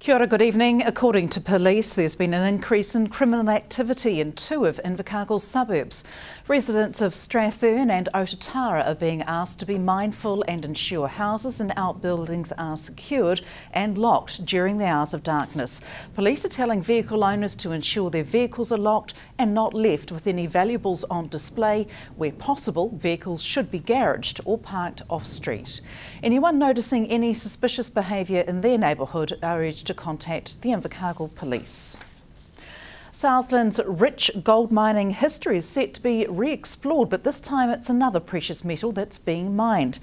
Kia ora, good evening. According to police, there's been an increase in criminal activity in two of Invercargill's suburbs. Residents of Strathern and Otatara are being asked to be mindful and ensure houses and outbuildings are secured and locked during the hours of darkness. Police are telling vehicle owners to ensure their vehicles are locked and not left with any valuables on display. Where possible, vehicles should be garaged or parked off-street. Anyone noticing any suspicious behaviour in their neighbourhood are urged to contact the Invercargill Police. Southland's rich gold mining history is set to be re-explored, but this time it's another precious metal that's being mined.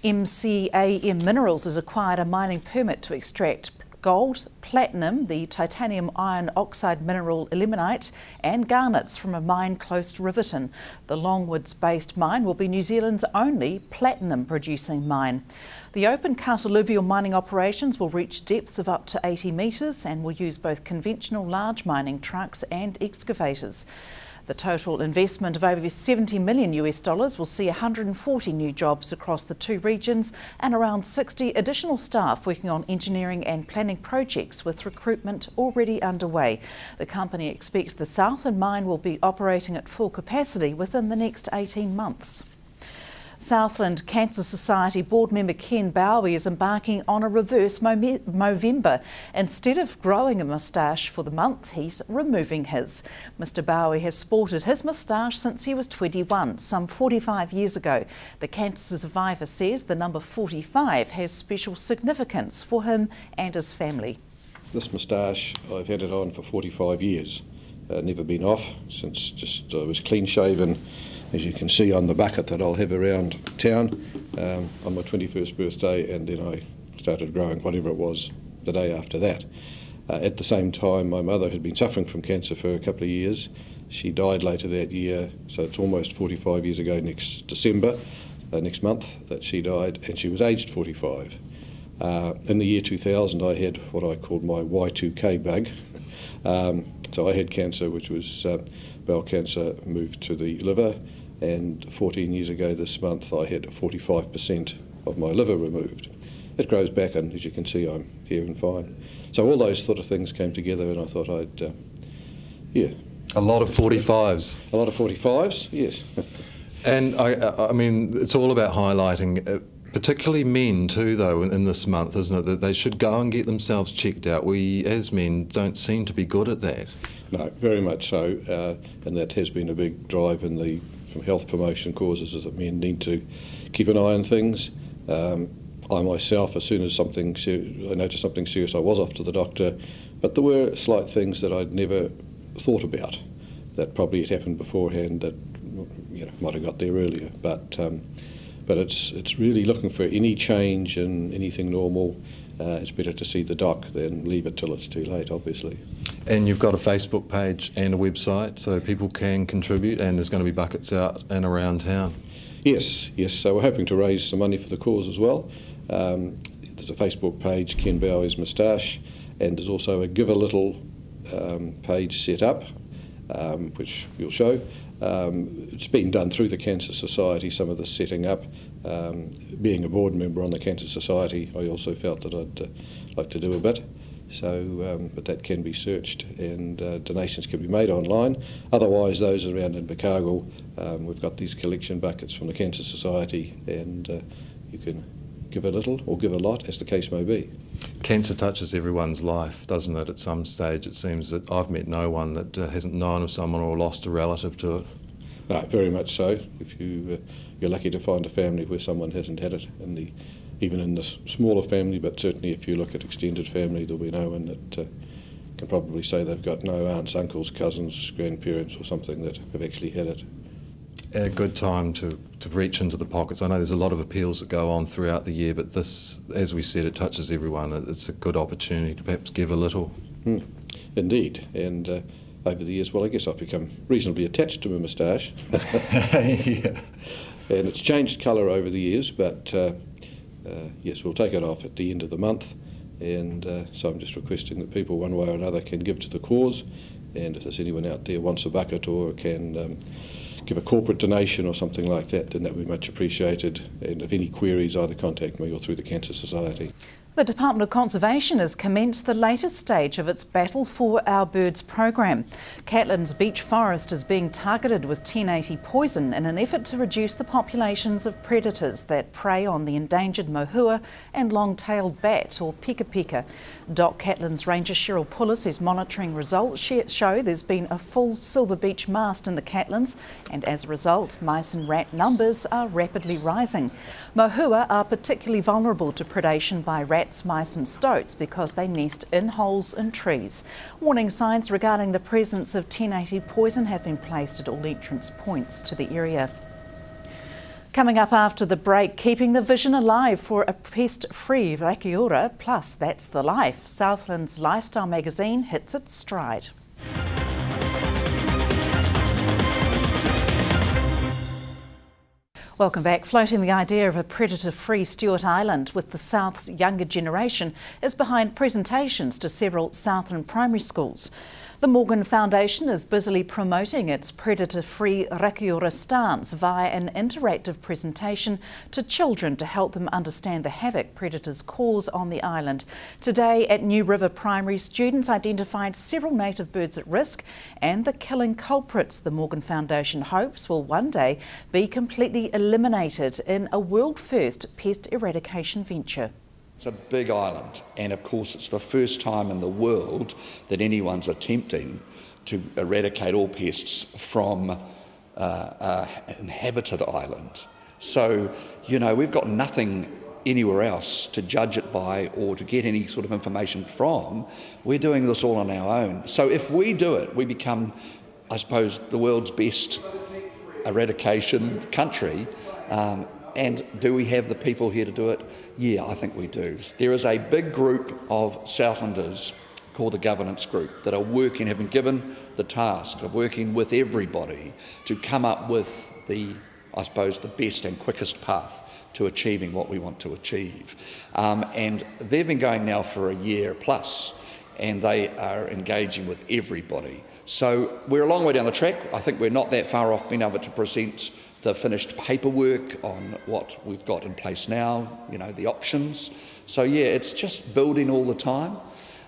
MCAM Minerals has acquired a mining permit to extract gold, platinum, the titanium iron oxide mineral ilmenite and garnets from a mine close to Riverton. The Longwoods-based mine will be New Zealand's only platinum-producing mine. The open-cut alluvial mining operations will reach depths of up to 80 metres and will use both conventional large mining trucks and excavators. The total investment of over $70 million will see 140 new jobs across the two regions and around 60 additional staff working on engineering and planning projects, with recruitment already underway. The company expects the Southland mine will be operating at full capacity within the next 18 months. Southland Cancer Society board member Ken Bowie is embarking on a reverse Movember. Instead of growing a moustache for the month, he's removing his. Mr Bowie has sported his moustache since he was 21, some 45 years ago. The cancer survivor says the number 45 has special significance for him and his family. This moustache, I've had it on for 45 years. Never been off since I was clean shaven, as you can see on the bucket that I'll have around town on my 21st birthday, and then I started growing whatever it was the day after that. At the same time, my mother had been suffering from cancer for a couple of years. She died later that year, so it's almost 45 years ago next December, next month, that she died, and she was aged 45. In the year 2000, I had what I called my Y2K bug. So I had cancer, which was bowel cancer, moved to the liver, and 14 years ago this month I had 45% of my liver removed. It grows back, and as you can see, I'm here and fine. So all those sort of things came together, and I thought I'd, A lot of 45s. A lot of 45s, yes. And I mean, it's all about highlighting, particularly men too, though, in this month, isn't it, that they should go and get themselves checked out. We, as men, don't seem to be good at that. No, very much so, and that has been a big drive from health promotion causes, is that men need to keep an eye on things. I myself, as soon as I noticed something serious, I was off to the doctor, but there were slight things that I'd never thought about that probably had happened beforehand that might have got there earlier. But it's really looking for any change in anything normal. It's better to see the doc than leave it till it's too late, obviously. And you've got a Facebook page and a website, so people can contribute, and there's going to be buckets out and around town. Yes. So we're hoping to raise some money for the cause as well. There's a Facebook page, Ken Bowie's Moustache, and there's also a Give a Little page set up, which we'll show. It's been done through the Cancer Society, some of the setting up. Being a board member on the Cancer Society, I also felt that I'd like to do a bit. So, but that can be searched, and donations can be made online. Otherwise, those around Invercargill, we've got these collection buckets from the Cancer Society, and you can give a little or give a lot, as the case may be. Cancer touches everyone's life, doesn't it? At some stage, it seems that I've met no one that hasn't known of someone or lost a relative to it. No, very much so. If you're lucky to find a family where someone hasn't had it, even in the smaller family, but certainly if you look at extended family, there'll be no one that can probably say they've got no aunts, uncles, cousins, grandparents or something that have actually had it. A good time to reach into the pockets. I know there's a lot of appeals that go on throughout the year, but this, as we said, it touches everyone. It's a good opportunity to perhaps give a little. Indeed, and over the years, well, I guess I've become reasonably attached to my moustache. Yeah. And it's changed colour over the years, but yes, we'll take it off at the end of the month, and so I'm just requesting that people one way or another can give to the cause, and if there's anyone out there wants a bucket or can give a corporate donation or something like that, then that would be much appreciated, and if any queries, either contact me or through the Cancer Society. The Department of Conservation has commenced the latest stage of its Battle for Our Birds program. Catlins Beach Forest is being targeted with 1080 poison in an effort to reduce the populations of predators that prey on the endangered mohua and long-tailed bat, or pika pika. Doc Catlins Ranger Cheryl Puller says monitoring results show there's been a full silver beach mast in the Catlins, and as a result, mice and rat numbers are rapidly rising. Mohua are particularly vulnerable to predation by rats, mice and stoats because they nest in holes in trees. Warning signs regarding the presence of 1080 poison have been placed at all entrance points to the area. Coming up after the break, keeping the vision alive for a pest-free Rakiura, plus that's the life. Southland's lifestyle magazine hits its stride. Welcome back. Floating the idea of a predator-free Stewart Island with the South's younger generation is behind presentations to several Southland primary schools. The Morgan Foundation is busily promoting its predator-free Rakiura stance via an interactive presentation to children to help them understand the havoc predators cause on the island. Today at New River Primary, students identified several native birds at risk and the killing culprits the Morgan Foundation hopes will one day be completely eliminated in a world-first pest eradication venture. It's a big island, and of course it's the first time in the world that anyone's attempting to eradicate all pests from an inhabited island. So, we've got nothing anywhere else to judge it by or to get any sort of information from. We're doing this all on our own. So if we do it, we become, I suppose, the world's best eradication country. And do we have the people here to do it? Yeah, I think we do. There is a big group of Southlanders called the Governance Group that are working, have been given the task of working with everybody to come up with the best and quickest path to achieving what we want to achieve. And they've been going now for a year plus, and they are engaging with everybody. So we're a long way down the track. I think we're not that far off being able to present the finished paperwork on what we've got in place now, the options. So yeah, it's just building all the time.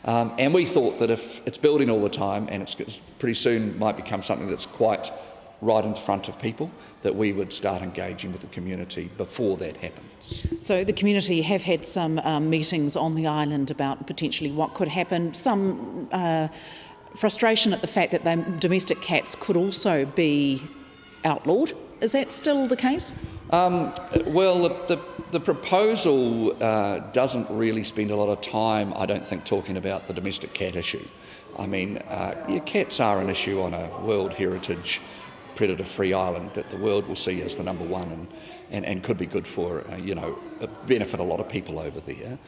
And we thought that if it's building all the time and it's pretty soon might become something that's quite right in front of people, that we would start engaging with the community before that happens. So the community have had some meetings on the island about potentially what could happen, some frustration at the fact that domestic cats could also be outlawed. Is that still the case? Well, the proposal doesn't really spend a lot of time, I don't think, talking about the domestic cat issue. I mean, cats are an issue on a World Heritage predator-free island that the world will see as the number one and could be good for, benefit a lot of people over there.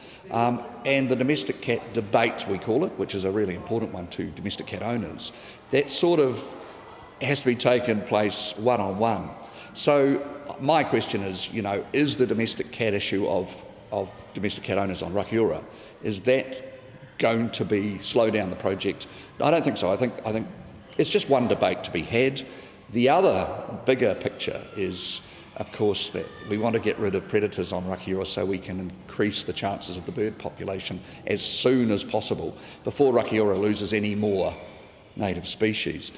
And the domestic cat debate, we call it, which is a really important one to domestic cat owners, that sort of has to be taken place one-on-one. So my question is the domestic cat issue of domestic cat owners on Rakiura, is that going to slow down the project? I don't think so. I think it's just one debate to be had. The other bigger picture is, of course, that we want to get rid of predators on Rakiura so we can increase the chances of the bird population as soon as possible before Rakiura loses any more native species.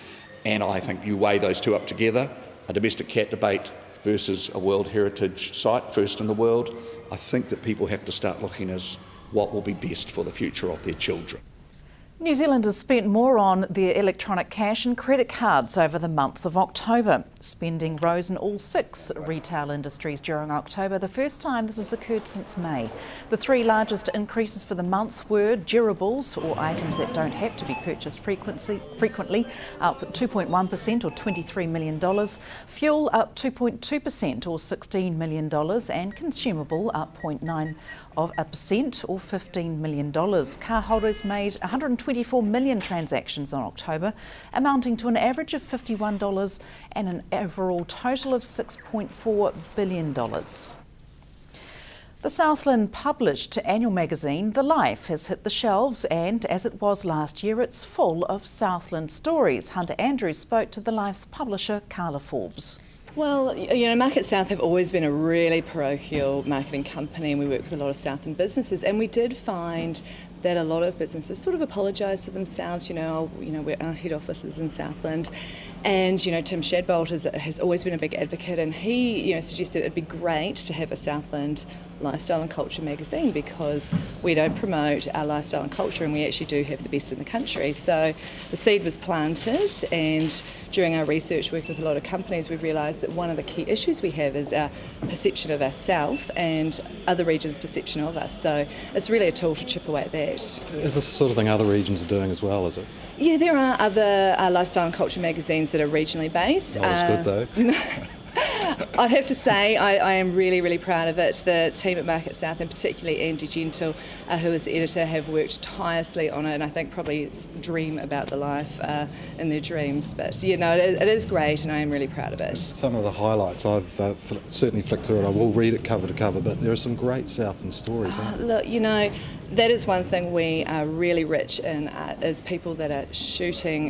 And I think you weigh those two up together, a domestic cat debate versus a World Heritage site, first in the world. I think that people have to start looking as what will be best for the future of their children. New Zealanders spent more on their electronic cash and credit cards over the month of October. Spending rose in all 6 retail industries during October, the first time this has occurred since May. The 3 largest increases for the month were durables, or items that don't have to be purchased frequently, up 2.1% or $23 million, fuel up 2.2% or $16 million, and consumable up 0.9% or $15 million. Car holders made 124 million transactions in October, amounting to an average of $51 and an overall total of $6.4 billion. The Southland published annual magazine The Life has hit the shelves, and as it was last year, it's full of Southland stories. Hunter Andrews spoke to The Life's publisher, Carla Forbes. Well, Market South have always been a really parochial marketing company, and we work with a lot of Southland businesses, and we did find that a lot of businesses sort of apologise for themselves. Our head office is in Southland, and Tim Shadbolt has always been a big advocate, and he suggested it'd be great to have a Southland lifestyle and culture magazine, because we don't promote our lifestyle and culture, and we actually do have the best in the country. So the seed was planted, and during our research work with a lot of companies, we realised that one of the key issues we have is our perception of ourselves and other regions' perception of us. So it's really a tool to chip away at that. Is this the sort of thing other regions are doing as well, is it? Yeah, there are other lifestyle and culture magazines that are regionally based. Not as good though. I'd have to say I am really, really proud of it. The team at Market South, and particularly Andy Gentle, who is the editor, have worked tirelessly on it, and I think probably dream about the life in their dreams. But it is great, and I am really proud of it. Some of the highlights, I've certainly flicked through it. I will read it cover to cover, but there are some great Southland stories. Look, that is one thing we are really rich in, is people that are shooting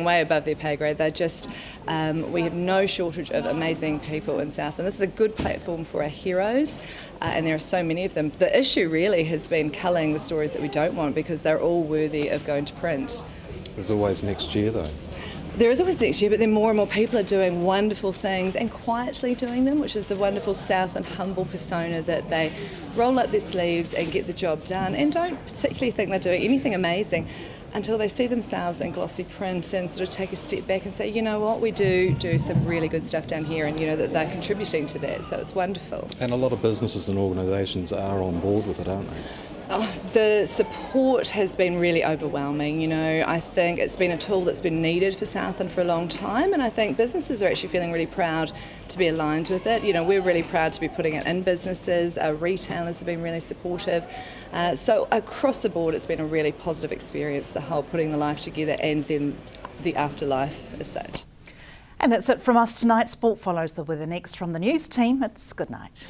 way above their pay grade. They're just, we have no shortage of amazing people in South, and this is a good platform for our heroes, and there are so many of them. The issue really has been culling the stories that we don't want, because they're all worthy of going to print. There's always next year though. There is always next year, but then more and more people are doing wonderful things and quietly doing them, which is the wonderful South and humble persona, that they roll up their sleeves and get the job done, and don't particularly think they're doing anything amazing until they see themselves in glossy print and sort of take a step back and say, you know what, we do some really good stuff down here, and that they're contributing to that, so it's wonderful. And a lot of businesses and organisations are on board with it, aren't they? The support has been really overwhelming. I think it's been a tool that's been needed for Southland for a long time, and I think businesses are actually feeling really proud to be aligned with it. We're really proud to be putting it in businesses. Our retailers have been really supportive. So across the board, it's been a really positive experience, the whole putting the life together and then the afterlife as such. And that's it from us tonight. Sport follows the weather next from the news team. It's good night.